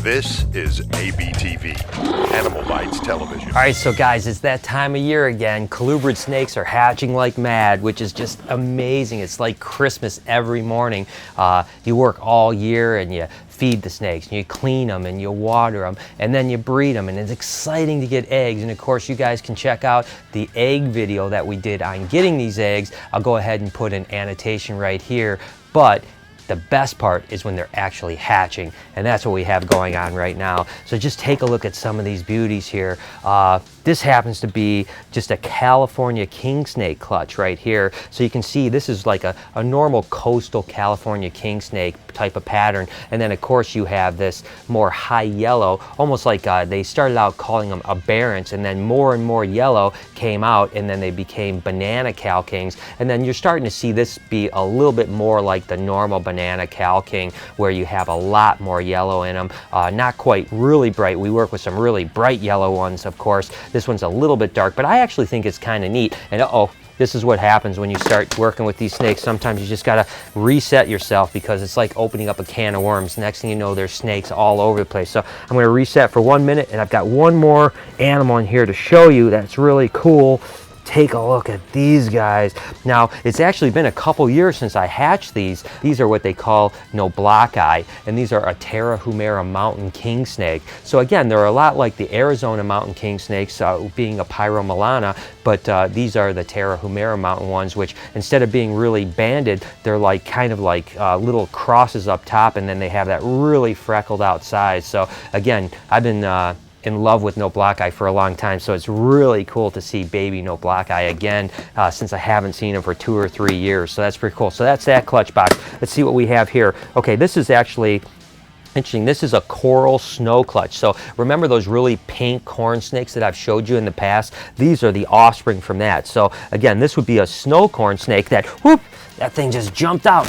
This is ABTV, Animal Bites Television. All right, so guys, it's that time of year again. Colubrid snakes are hatching like mad, which is just amazing. It's like Christmas every morning. You work all year and you feed the snakes, and you clean them, and you water them, and then you breed them, and it's exciting to get eggs. And of course, you guys can check out the egg video that we did on getting these eggs. I'll go ahead and put an annotation right here, but the best part is when they're actually hatching, and that's what we have going on right now. So just take a look at some of these beauties here. This happens to be just a California king snake clutch right here. So you can see this is like a normal coastal California king snake type of pattern. And then of course you have this more high yellow, almost like they started out calling them aberrants, and then more and more yellow came out, and then they became banana cal kings. And then you're starting to see this be a little bit more like the normal banana cal king, where you have a lot more yellow in them. Not quite really bright. We work with some really bright yellow ones, of course. This one's a little bit dark, but I actually think it's kind of neat. And this is what happens when you start working with these snakes. Sometimes you just gotta reset yourself, because it's like opening up a can of worms. Next thing you know, there's snakes all over the place. So I'm gonna reset for 1 minute, and I've got one more animal in here to show you that's really cool. Take a look at these guys. Now, it's actually been a couple years since I hatched these. These are what they call noblocki, and these are a Terrahumera mountain king snake. So again, they're a lot like the Arizona mountain king snakes, being a Pyromelana, but these are the Terrahumera mountain ones, which instead of being really banded, they're like kind of like little crosses up top, and then they have that really freckled out size. So again, I've been in love with noblocki for a long time, so it's really cool to see baby noblocki again, since I haven't seen them for 2 or 3 years. So that's pretty cool. So that's that clutch box. Let's see what we have here. Okay, this is actually interesting. This is a coral snow clutch. So remember those really pink corn snakes that I've showed you in the past? These are the offspring from that. So again, this would be a snow corn snake that, whoop, that thing just jumped out.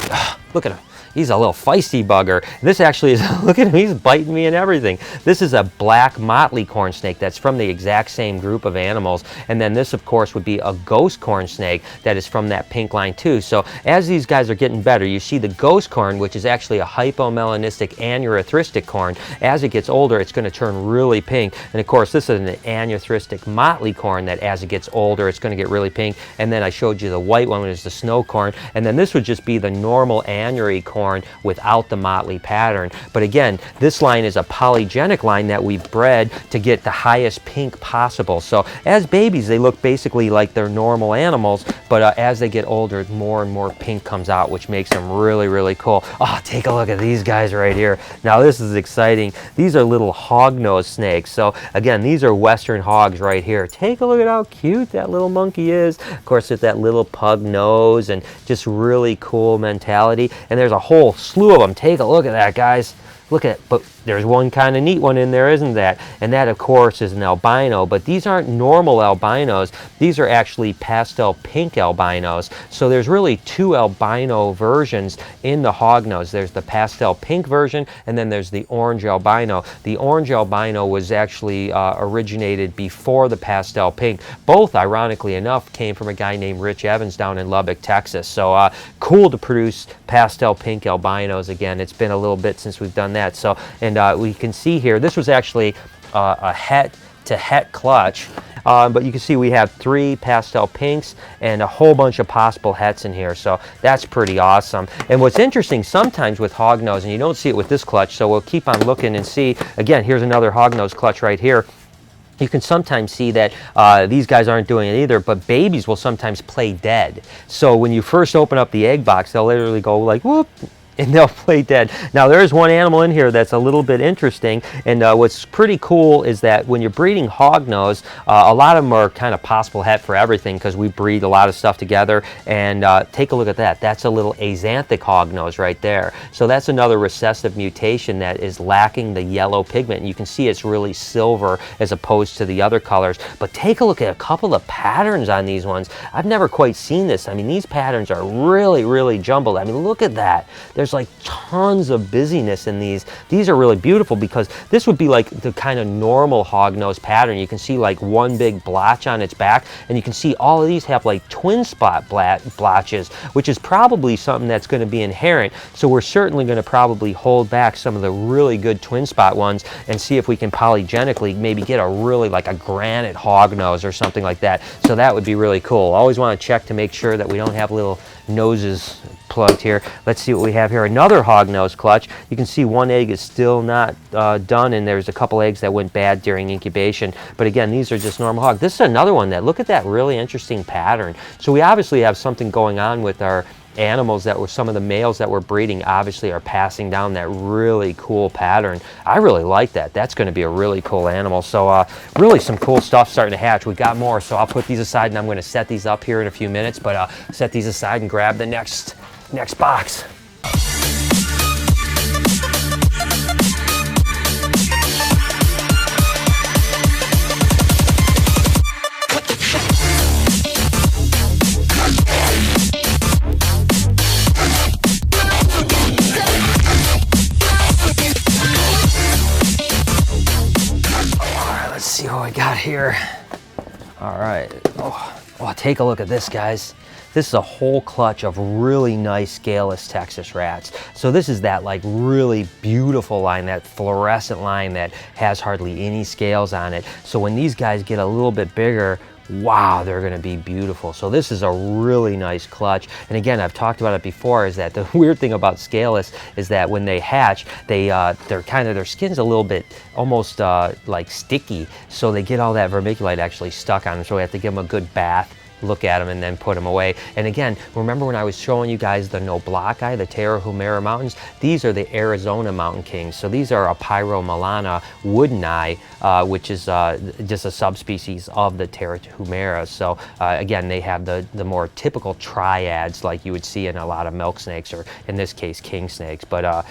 Look at him. He's a little feisty bugger. This actually is, look at him, he's biting me and everything. This is a black motley corn snake that's from the exact same group of animals. And then this, of course, would be a ghost corn snake that is from that pink line too. So as these guys are getting better, you see the ghost corn, which is actually a hypomelanistic aneurystic corn. As it gets older, it's going to turn really pink. And of course, this is an aneurystic motley corn that as it gets older, it's going to get really pink. And then I showed you the white one, which is the snow corn. And then this would just be the normal anery corn without the motley pattern. But again, this line is a polygenic line that we've bred to get the highest pink possible. So as babies, they look basically like they're normal animals, but as they get older, more and more pink comes out, which makes them really, really cool. Oh, take a look at these guys right here. Now this is exciting. These are little hognose snakes. So again, these are western hogs right here. Take a look at how cute that little monkey is. Of course, with that little pug nose and just really cool mentality. And there's a whole slew of them. Take a look at that, guys. Look at it. But there's one kind of neat one in there, isn't that? And that, of course, is an albino. But these aren't normal albinos. These are actually pastel pink albinos. So there's really 2 albino versions in the hognose. There's the pastel pink version, and then there's the orange albino. The orange albino was actually originated before the pastel pink. Both, ironically enough, came from a guy named Rich Evans down in Lubbock, Texas. So cool to produce pastel pink albinos again. It's been a little bit since we've done that. So, and we can see here, this was actually a het to het clutch, but you can see we have 3 pastel pinks and a whole bunch of possible hets in here. So that's pretty awesome. And what's interesting sometimes with hognose, and you don't see it with this clutch, so we'll keep on looking and see. Again, here's another hognose clutch right here. You can sometimes see that these guys aren't doing it either, but babies will sometimes play dead. So when you first open up the egg box, they'll literally go like, whoop, and they'll play dead. Now there is one animal in here that's a little bit interesting, and what's pretty cool is that when you're breeding hognose, a lot of them are kind of possible het for everything, because we breed a lot of stuff together. And take a look at that. That's a little axanthic hognose right there. So that's another recessive mutation that is lacking the yellow pigment. And you can see it's really silver as opposed to the other colors. But take a look at a couple of patterns on these ones. I've never quite seen this. I mean, these patterns are really, really jumbled. I mean, look at that. There's there's like tons of busyness in these. These are really beautiful because this would be like the kind of normal hognose pattern. You can see like one big blotch on its back, and you can see all of these have like twin spot blotches, which is probably something that's going to be inherent. So we're certainly going to probably hold back some of the really good twin spot ones and see if we can polygenically maybe get a really like a granite hognose or something like that. So that would be really cool. Always want to check to make sure that we don't have little noses plugged here. Let's see what we have here. Another hognose clutch. You can see one egg is still not done, and there's a couple eggs that went bad during incubation. But again, these are just normal hog. This is another one that, look at that really interesting pattern. So we obviously have something going on with our animals that were, some of the males that we're breeding obviously are passing down that really cool pattern. I really like that. That's going to be a really cool animal. So really some cool stuff starting to hatch. We got more, so I'll put these aside and I'm going to set these up here in a few minutes, but set these aside and grab the next box. Let's see what we got here. All right. Oh, take a look at this, guys. This is a whole clutch of really nice scaleless Texas rats. So this is that like really beautiful line, that fluorescent line that has hardly any scales on it. So when these guys get a little bit bigger, wow, they're going to be beautiful. So this is a really nice clutch. And again, I've talked about it before, is that the weird thing about Scaleless is that when they hatch, their skin's a little bit almost like sticky. So they get all that vermiculite actually stuck on them. So we have to give them a good bath, look at them, and then put them away. And again, remember when I was showing you guys the Noblocki, the Tarahumara mountains? These are the Arizona mountain kings. So these are a Pyromellana woodeni, which is just a subspecies of the Tarahumara. So again, they have the more typical triads like you would see in a lot of milk snakes, or in this case, king snakes. But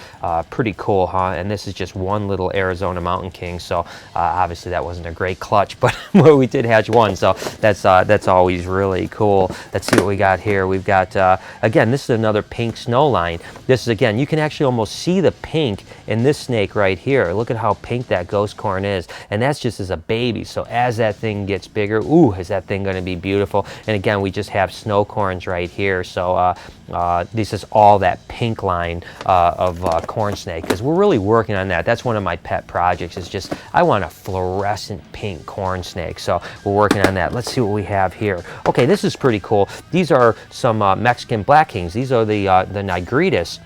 pretty cool, huh? And this is just one little Arizona mountain king. So obviously that wasn't a great clutch, but we did hatch one. So that's always really cool. Let's see what we got here. We've got, again, this is another pink snow line. This is, again, you can actually almost see the pink in this snake right here. Look at how pink that ghost corn is. And that's just as a baby. So as that thing gets bigger, ooh, is that thing going to be beautiful. And again, we just have snow corns right here. So this is all that pink line of corn snake, because we're really working on that. That's one of my pet projects, is just, I want a fluorescent pink corn snake. So we're working on that. Let's see what we have here. Okay, this is pretty cool. These are some Mexican black kings. These are the nigritas,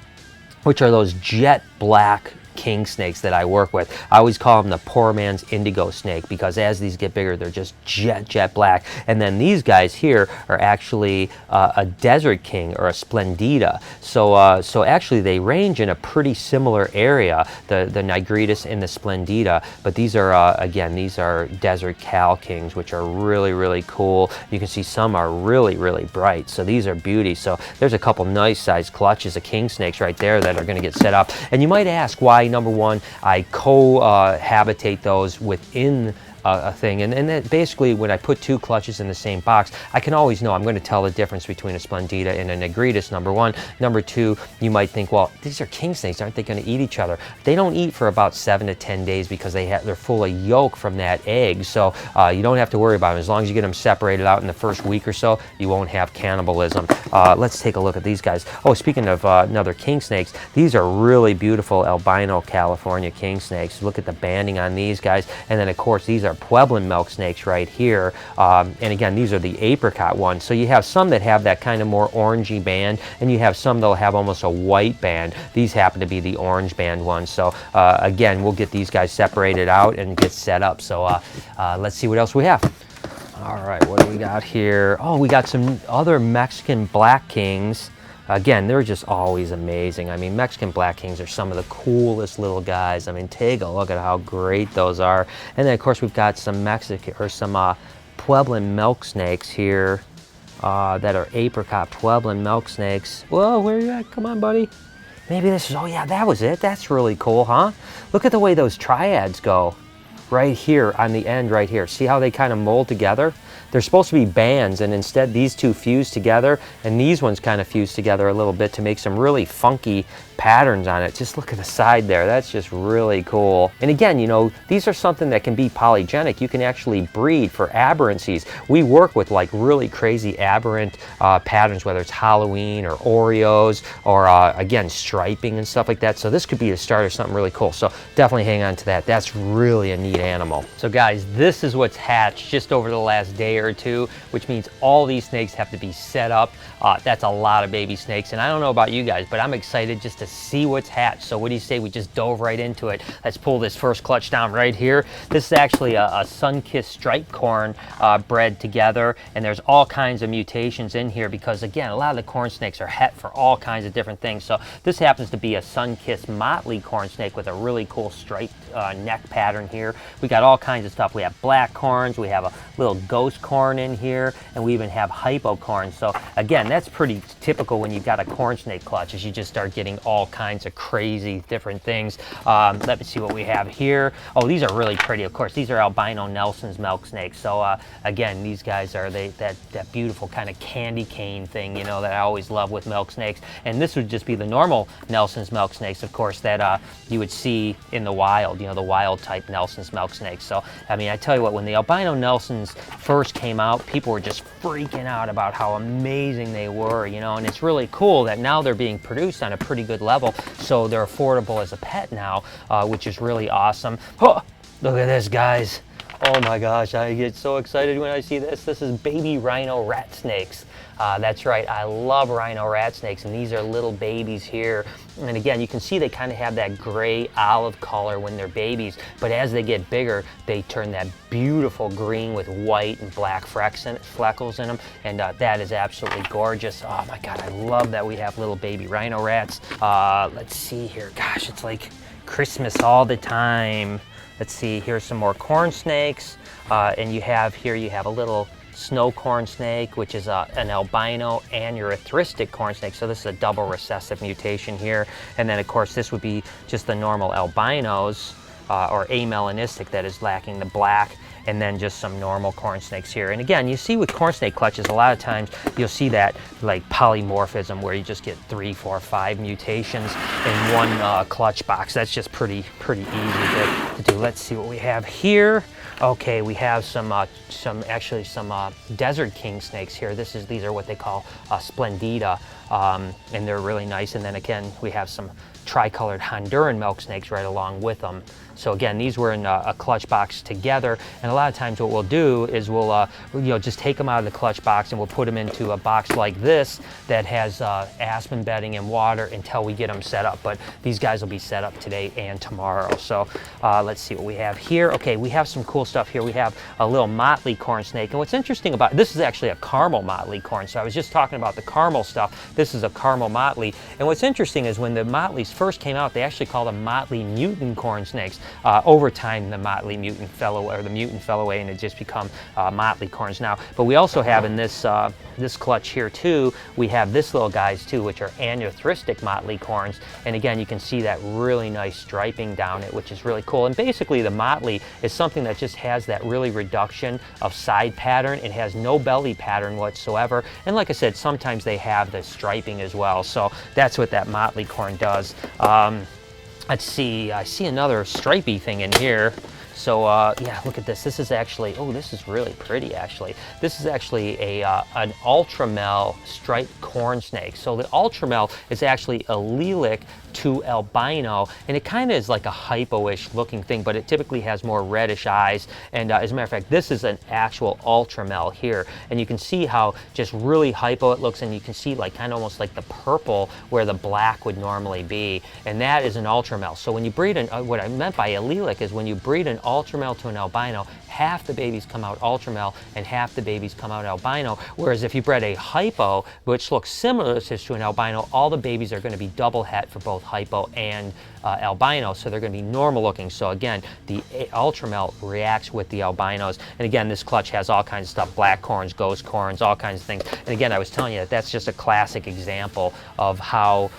which are those jet black king snakes that I work with. I always call them the poor man's indigo snake, because as these get bigger, they're just jet black. And then these guys here are actually a desert king, or a splendida. So actually they range in a pretty similar area, the nigritas and the splendida. But these are again, these are desert cal kings, which are really cool. You can see some are really bright. So these are beauties. So there's a couple nice sized clutches of king snakes right there that are going to get set up. And you might ask why, number one, I cohabitate those within a thing, and that basically when I put two clutches in the same box, I can always know, I'm going to tell the difference between a splendida and a nigritas, number one. Number two, you might think, well, these are king snakes, aren't they going to eat each other? They don't eat for about 7 to 10 days because they're full of yolk from that egg. So you don't have to worry about them. As long as you get them separated out in the first week or so, you won't have cannibalism. Let's take a look at these guys. Oh, speaking of another king snakes, these are really beautiful albino California king snakes. Look at the banding on these guys. And then of course these are Pueblan milk snakes right here. And again, these are the apricot ones. So you have some that have that kind of more orangey band, and you have some that'll have almost a white band. These happen to be the orange band ones. So again, we'll get these guys separated out and get set up. So let's see what else we have. All right, what do we got here? Oh, we got some other Mexican black kings. Again, they're just always amazing. I mean, Mexican black kings are some of the coolest little guys. I mean, take a look at how great those are. And then, of course, we've got some Pueblan milk snakes here that are apricot Pueblan milk snakes. Whoa, where are you at? Come on, buddy. Maybe this is, oh yeah, that was it. That's really cool, huh? Look at the way those triads go right here on the end right here. See how they kind of mold together? They're supposed to be bands, and instead these two fuse together, and these ones kind of fuse together a little bit to make some really funky patterns on it. Just look at the side there. That's just really cool. And again, you know, these are something that can be polygenic. You can actually breed for aberrancies. We work with like really crazy aberrant patterns, whether it's Halloween or Oreos or again, striping and stuff like that. So this could be the start of something really cool. So definitely hang on to that. That's really a neat animal. So guys, this is what's hatched just over the last day or two, which means all these snakes have to be set up. That's a lot of baby snakes. And I don't know about you guys, but I'm excited just to see what's hatched. So what do you say we just dove right into it? Let's pull this first clutch down right here. This is actually a sun-kissed striped corn bred together, and there's all kinds of mutations in here because again, a lot of the corn snakes are het for all kinds of different things. So this happens to be a sun-kissed motley corn snake with a really cool striped neck pattern here. We got all kinds of stuff. We have black corns, we have a little ghost corn in here, and we even have hypo corn. So again, that's pretty typical when you've got a corn snake clutch, is you just start getting all kinds of crazy different things. Let me see what we have here. Oh, these are really pretty. Of course, these are albino Nelson's milk snakes. So again, these guys are that beautiful kind of candy cane thing, you know, that I always love with milk snakes. And this would just be the normal Nelson's milk snakes, of course, that you would see in the wild, you know, the wild type Nelson's milk snakes. So I mean, I tell you what, when the albino Nelsons first came out, people were just freaking out about how amazing they were, you know, and it's really cool that now they're being produced on a pretty good level, so they're affordable as a pet now, which is really awesome. Oh, look at this, guys. Oh my gosh, I get so excited when I see this. This is baby rhino rat snakes. That's right, I love rhino rat snakes, and these are little babies here. And again, you can see they kind of have that gray olive color when they're babies, but as they get bigger, they turn that beautiful green with white and black freckles in them, and that is absolutely gorgeous. Oh my God, I love that we have little baby rhino rats. Let's see here. Gosh, it's like Christmas all the time. Let's see, here's some more corn snakes, and you have a little snow corn snake, which is an albino aneurystic corn snake. So this is a double recessive mutation here. And then of course this would be just the normal albinos or amelanistic that is lacking the black, and then just some normal corn snakes here. And again, you see with corn snake clutches, a lot of times you'll see that like polymorphism where you just get 3, 4, 5 mutations in one clutch box. That's just pretty easy to do. Let's see what we have here. Okay, we have some desert king snakes here. These are what they call splendida, and they're really nice. And then again, we have some tricolored Honduran milk snakes right along with them. So again, these were in a clutch box together, and a lot of times what we'll do is we'll just take them out of the clutch box and we'll put them into a box like this that has aspen bedding and water until we get them set up. But these guys will be set up today and tomorrow. So let's see what we have here. Okay, we have some cool stuff here. We have a little motley corn snake, and what's interesting about this is actually a caramel motley corn. So I was just talking about the caramel stuff. This is a caramel motley, and what's interesting is when the motleys first came out, they actually called them motley mutant corn snakes. Over time, the motley mutant fell away, and it just become motley corns now. But we also have in this this clutch here too, we have this little guys too, which are aneurystic motley corns. And again, you can see that really nice striping down it, which is really cool. And basically, the motley is something that just has that really reduction of side pattern. It has no belly pattern whatsoever. And like I said, sometimes they have the striping as well. So that's what that motley corn does. Let's see, I see another stripy thing in here. So yeah, look at this. This is actually, oh, this is really pretty actually. This is actually an ultramel striped corn snake. So the ultramel is actually allelic to albino, and it kind of is like a hypo-ish looking thing, but it typically has more reddish eyes. And as a matter of fact, this is an actual ultramel here, and you can see how just really hypo it looks, and you can see like kind of almost like the purple where the black would normally be, and that is an ultramel. So when you breed what I meant by allelic is when you breed an ultramel to an albino, half the babies come out ultramel and half the babies come out albino. Whereas if you bred a hypo, which looks similar to an albino, all the babies are going to be double het for both hypo and albino, so they're going to be normal looking. So again, the ultramel reacts with the albinos. And again, this clutch has all kinds of stuff, black corns, ghost corns, all kinds of things. And again, I was telling you that that's just a classic example of how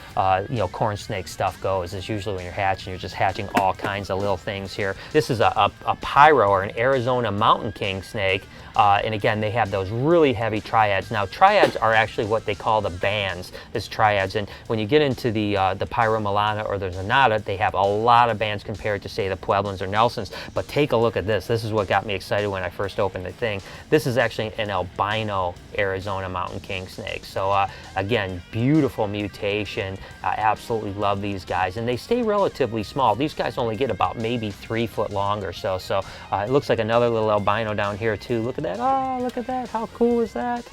corn snake stuff goes. Is usually when you're hatching, you're just hatching all kinds of little things here. This is a pyro, or an Arizona mountain king snake. And again, they have those really heavy triads. Now, triads are actually what they call the bands, is triads. And when you get into the pyro Milana or the Zanata, they have a lot of bands compared to, say, the Pueblans or Nelsons. But take a look at this. This is what got me excited when I first opened the thing. This is actually an albino Arizona mountain king snake. So again, beautiful mutation. I absolutely love these guys, and they stay relatively small. These guys only get about maybe 3 foot long or so. So it looks like another little albino down here too. Look at that. Oh, look at that. How cool is that?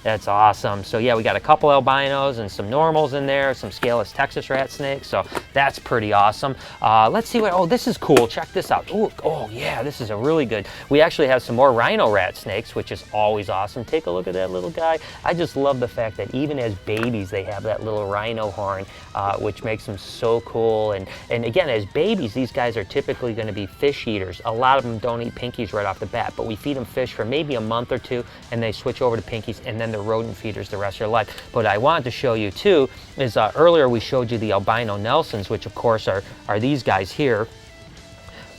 That's awesome. So yeah, we got a couple albinos and some normals in there, some scaleless Texas rat snakes. So that's pretty awesome. Let's see what, oh, this is cool. Check this out. Ooh, oh yeah, this is a really good. We actually have some more rhino rat snakes, which is always awesome. Take a look at that little guy. I just love the fact that even as babies, they have that little rhino horn, which makes them so cool. And again, as babies, these guys are typically going to be fish eaters. A lot of them don't eat pinkies right off the bat, but we feed them fish for maybe a month or two, and they switch over to pinkies, and then the rodent feeders the rest of their life. But I wanted to show you too is earlier we showed you the albino Nelsons, which of course are these guys here.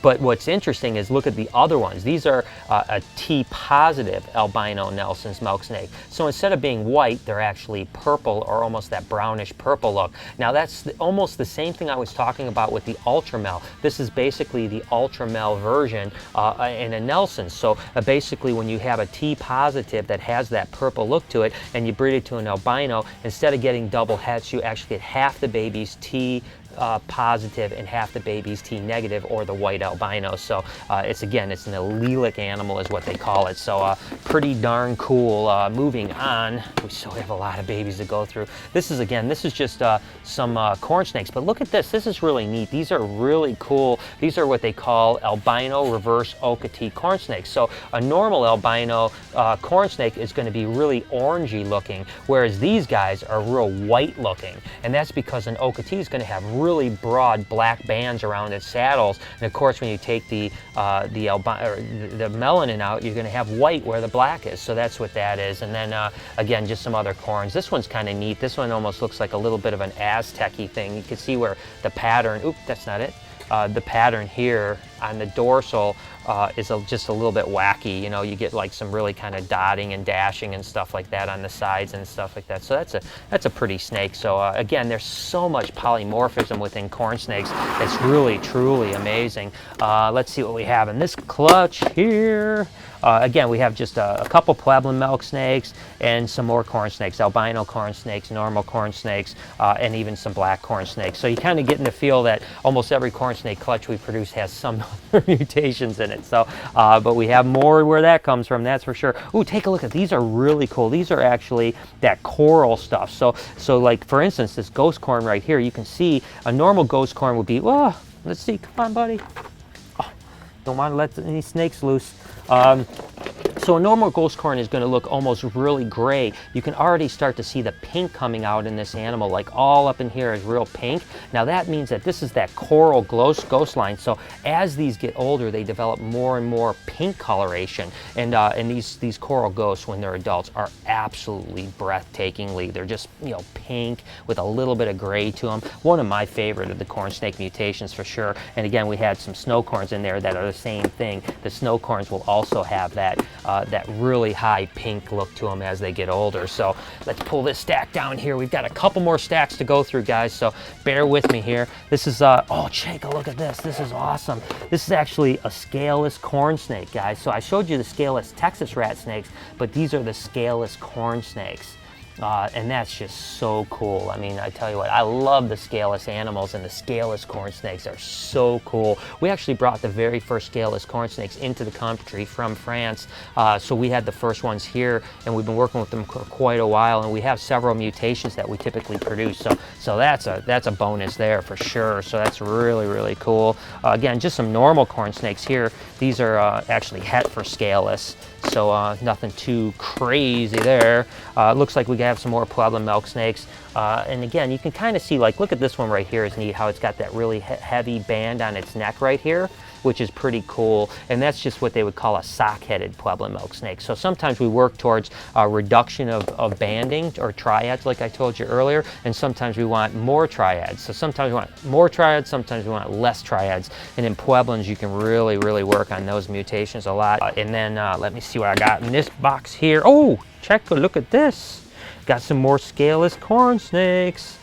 But what's interesting is look at the other ones. These are a T-positive albino Nelson's milk snake. So instead of being white, they're actually purple or almost that brownish purple look. Now that's almost the same thing I was talking about with the Ultramel. This is basically the Ultramel version in a Nelson. So basically when you have a T-positive that has that purple look to it and you breed it to an albino, instead of getting double hets, you actually get half the baby's T positive and half the baby's T negative, or the white albino. So it's an allelic animal is what they call it. So pretty darn cool. Moving on, we still have a lot of babies to go through. This is just some corn snakes, but look at this. This is really neat. These are really cool. These are what they call albino reverse Okatee corn snakes. So a normal albino corn snake is going to be really orangey looking, whereas these guys are real white looking, and that's because an Okatee is going to have really broad black bands around its saddles, and of course when you take the melanin out, you're going to have white where the black is. So that's what that is. And then again, just some other corns. This one's kind of neat. This one almost looks like a little bit of an Aztec-y thing. You can see where the pattern, oop, that's not it. The pattern here on the dorsal is just a little bit wacky. You know, you get like some really kind of dotting and dashing and stuff like that on the sides and stuff like that. So that's a pretty snake. So again, there's so much polymorphism within corn snakes. It's really, truly amazing. Let's see what we have in this clutch here. Again, we have just a couple Pueblan milk snakes and some more corn snakes, albino corn snakes, normal corn snakes, and even some black corn snakes. So you kind of get in the feel that almost every corn snake clutch we produce has some mutations in it. So, but we have more where that comes from, that's for sure. Ooh, take a look at these. Are really cool. These are actually that coral stuff. So like for instance, this ghost corn right here, you can see a normal ghost corn would be, oh, let's see, come on, buddy. Oh, don't want to let any snakes loose. So a normal ghost corn is going to look almost really gray. You can already start to see the pink coming out in this animal, like all up in here is real pink. Now that means that this is that coral ghost line. So as these get older, they develop more and more pink coloration. And these coral ghosts, when they're adults, are absolutely breathtakingly. They're just, you know, pink with a little bit of gray to them. One of my favorite of the corn snake mutations for sure. And again, we had some snow corns in there that are the same thing. The snow corns will also have that really high pink look to them as they get older. So let's pull this stack down here. We've got a couple more stacks to go through, guys, so bear with me here. This is, oh, take a look at this. This is awesome. This is actually a scaleless corn snake, guys. So I showed you the scaleless Texas rat snakes, but these are the scaleless corn snakes. And that's just so cool. I mean, I tell you what, I love the scaleless animals, and the scaleless corn snakes are so cool. We actually brought the very first scaleless corn snakes into the country from France. So we had the first ones here, and we've been working with them for quite a while, and we have several mutations that we typically produce. So that's a bonus there for sure. So that's really, really cool. Again, just some normal corn snakes here. These are actually het for scaleless. So nothing too crazy there. Looks like we have some more Pueblan milk snakes. And again, you can kind of see, like, look at this one right here is neat, how it's got that really heavy band on its neck right here, which is pretty cool. And that's just what they would call a sock-headed Pueblan milk snake. So sometimes we work towards a reduction of banding or triads, like I told you earlier, and sometimes we want more triads. So sometimes we want more triads, sometimes we want less triads. And in Pueblans, you can really, really work on those mutations a lot. And then let me see what I got in this box here. Oh, check a look at this. Got some more scaleless corn snakes.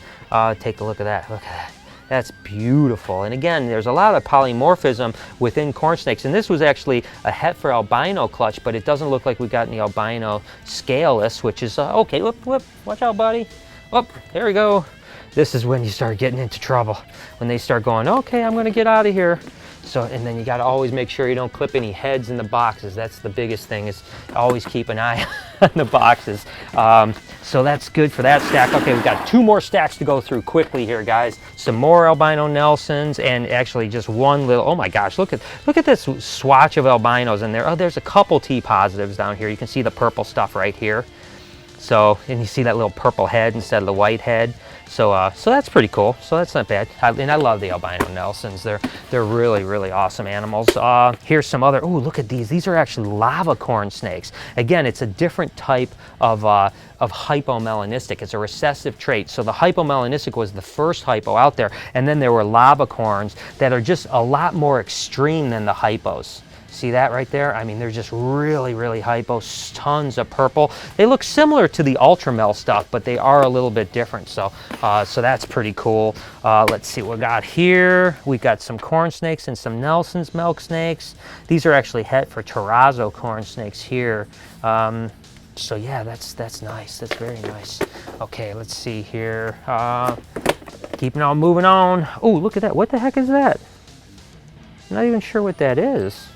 Take a look at that. Look at that. That's beautiful. And again, there's a lot of polymorphism within corn snakes. And this was actually a het for albino clutch, but it doesn't look like we got any albino scaleless, which is, okay, whoop, whoop, watch out, buddy. Oh, there we go. This is when you start getting into trouble. When they start going, okay, I'm gonna get out of here. So, and then you gotta always make sure you don't clip any heads in the boxes. That's the biggest thing, is always keep an eye on the boxes. So that's good for that stack. Okay, we've got 2 more stacks to go through quickly here, guys. Some more albino Nelsons, and actually just one little, oh my gosh, look at this swatch of albinos in there. Oh, there's a couple T positives down here. You can see the purple stuff right here. So, and you see that little purple head instead of the white head. So, so that's pretty cool. So that's not bad. And I love the albino Nelsons. They're really, really awesome animals. Here's some other. Oh, look at these. These are actually lava corn snakes. Again, it's a different type of hypomelanistic. It's a recessive trait. So the hypomelanistic was the first hypo out there, and then there were lava corns that are just a lot more extreme than the hypos. See that right there? I mean, they're just really, really hypo, tons of purple. They look similar to the Ultramel stuff, but they are a little bit different. So, so that's pretty cool. Let's see what we got here. We've got some corn snakes and some Nelson's milk snakes. These are actually het for terrazzo corn snakes here. So yeah, that's nice. That's very nice. Okay, let's see here. Keeping on moving on. Oh, look at that. What the heck is that? I'm not even sure what that is.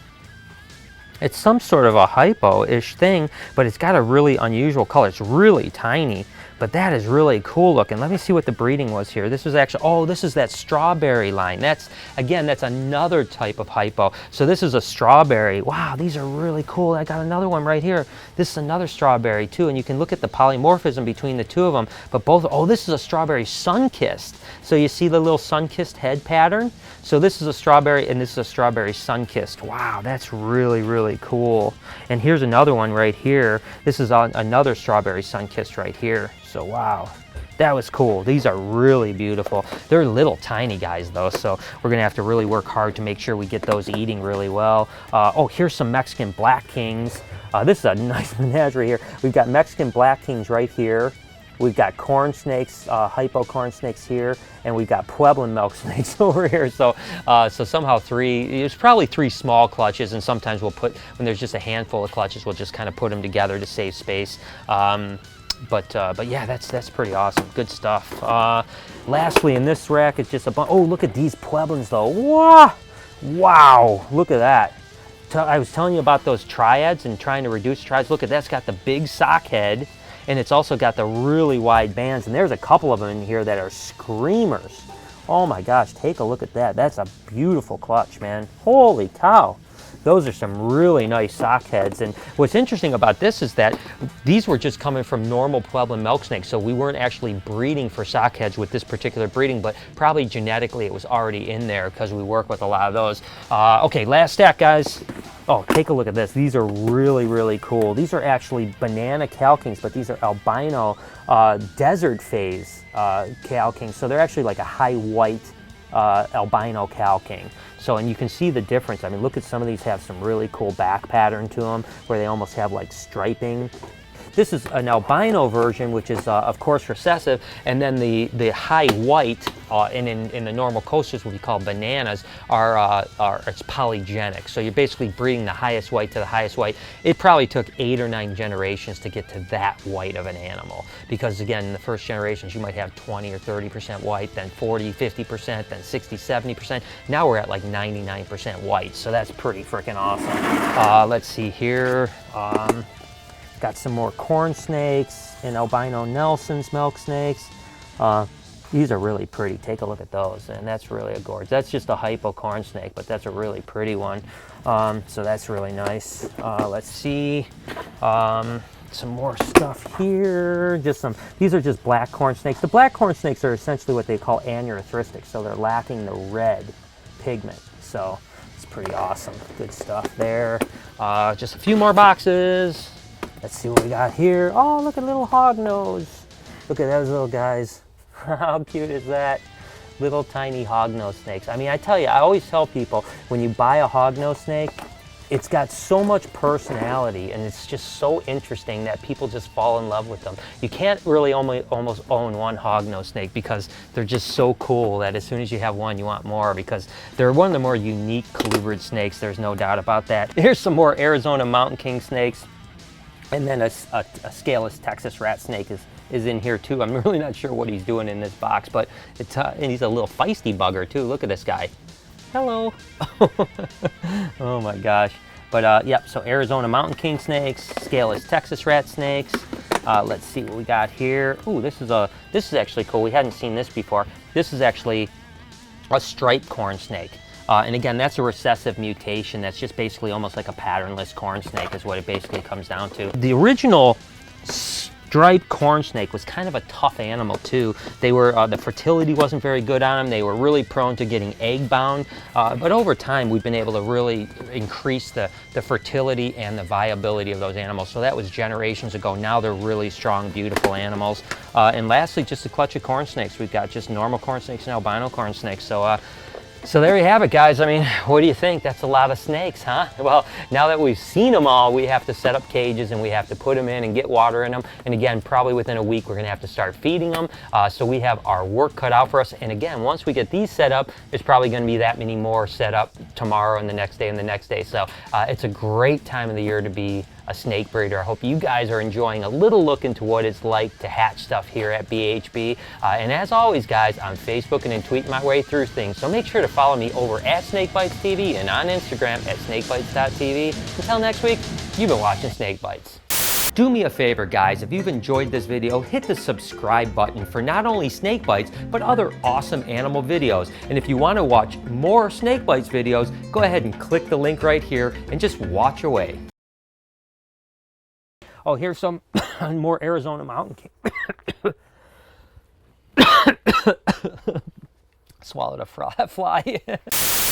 It's some sort of a hypo-ish thing, but it's got a really unusual color. It's really tiny, but that is really cool looking. Let me see what the breeding was here. This was actually, oh, this is that strawberry line. That's, again, that's another type of hypo. So this is a strawberry. Wow, these are really cool. I got another one right here. This is another strawberry too, and you can look at the polymorphism between the two of them, but both, oh, this is a strawberry sun-kissed. So you see the little sun-kissed head pattern? So this is a strawberry, and this is a strawberry sun-kissed. Wow, that's really, really cool. And here's another one right here. This is another strawberry sun-kissed right here. So wow, that was cool. These are really beautiful. They're little tiny guys though, so we're gonna have to really work hard to make sure we get those eating really well. Oh, here's some Mexican Black Kings. This is a nice menagerie here. We've got Mexican Black Kings right here. We've got corn snakes, hypo corn snakes here, and we've got Pueblan milk snakes over here. So, so somehow there's probably 3 small clutches, and sometimes we'll put, when there's just a handful of clutches, we'll just kind of put them together to save space. But yeah, that's pretty awesome. Good stuff. Lastly, in this rack, it's just a bunch. Oh, look at these Pueblans though. Wow, wow, look at that. I was telling you about those triads and trying to reduce triads. Look at that. It's got the big sock head, and it's also got the really wide bands, and there's a couple of them in here that are screamers. Oh my gosh, take a look at that. That's a beautiful clutch, man. Holy cow. Those are some really nice sock heads. And what's interesting about this is that these were just coming from normal Pueblan milk snakes, so we weren't actually breeding for sock heads with this particular breeding, but probably genetically it was already in there because we work with a lot of those. Okay, last stack, guys. Oh, take a look at this. These are really, really cool. These are actually banana calkings, but these are albino desert phase calkings. So they're actually like a high white albino calking. So, and you can see the difference. I mean, look at some of these have some really cool back pattern to them where they almost have like striping. This is an albino version, which is of course recessive, and then the high white in the normal coasters, what we call bananas, are it's polygenic. So you're basically breeding the highest white to the highest white. It probably took 8 or 9 generations to get to that white of an animal, because again, in the first generations you might have 20 or 30% white, then 40, 50%, then 60, 70%. Now we're at like 99% white, so that's pretty freaking awesome. Let's see here. Got some more corn snakes and albino Nelson's milk snakes. These are really pretty. Take a look at those, and that's really a gorge. That's just a hypo corn snake, but that's a really pretty one. So that's really nice. Let's see. Some more stuff here. These are just black corn snakes. The black corn snakes are essentially what they call aneurystic, so they're lacking the red pigment. So it's pretty awesome. Good stuff there. Just a few more boxes. Let's see what we got here. Oh, look at little Hognose. Look at those little guys. How cute is that? Little tiny Hognose snakes. I mean, I tell you, I always tell people, when you buy a Hognose snake, it's got so much personality, and it's just so interesting that people just fall in love with them. You can't really almost own one hognose snake because they're just so cool that as soon as you have one, you want more, because they're one of the more unique colubrid snakes. There's no doubt about that. Here's some more Arizona mountain king snakes, and then a scaleless Texas rat snake is in here too. I'm really not sure what he's doing in this box, but it's and he's a little feisty bugger too. Look at this guy. Hello. Oh my gosh. But yep, so Arizona mountain king snakes, scaleless Texas rat snakes. Let's see what we got here. Ooh, this is actually cool. We hadn't seen this before. This is actually a striped corn snake. And again, that's a recessive mutation. That's just basically almost like a patternless corn snake is what it basically comes down to. The original striped corn snake was kind of a tough animal too. They were, the fertility wasn't very good on them. They were really prone to getting egg bound. But over time, we've been able to really increase the fertility and the viability of those animals. So that was generations ago. Now they're really strong, beautiful animals. And lastly, just a clutch of corn snakes. We've got just normal corn snakes and albino corn snakes. So there you have it, guys. I mean, what do you think? That's a lot of snakes, huh? Well, now that we've seen them all, we have to set up cages and we have to put them in and get water in them. And again, probably within a week, we're gonna have to start feeding them. So we have our work cut out for us. And again, once we get these set up, there's probably gonna be that many more set up tomorrow and the next day and the next day. So it's a great time of the year to be a snake breeder. I hope you guys are enjoying a little look into what it's like to hatch stuff here at BHB. And as always, guys, I'm Facebooking and tweeting my way through things. So make sure to follow me over at SnakeBytesTV and on Instagram at SnakeBytes.tv. Until next week, you've been watching Snake Bites. Do me a favor, guys, if you've enjoyed this video, hit the subscribe button for not only Snake Bites, but other awesome animal videos. And if you want to watch more Snake Bites videos, go ahead and click the link right here and just watch away. Oh, here's some more Arizona mountain king. Swallowed a fly.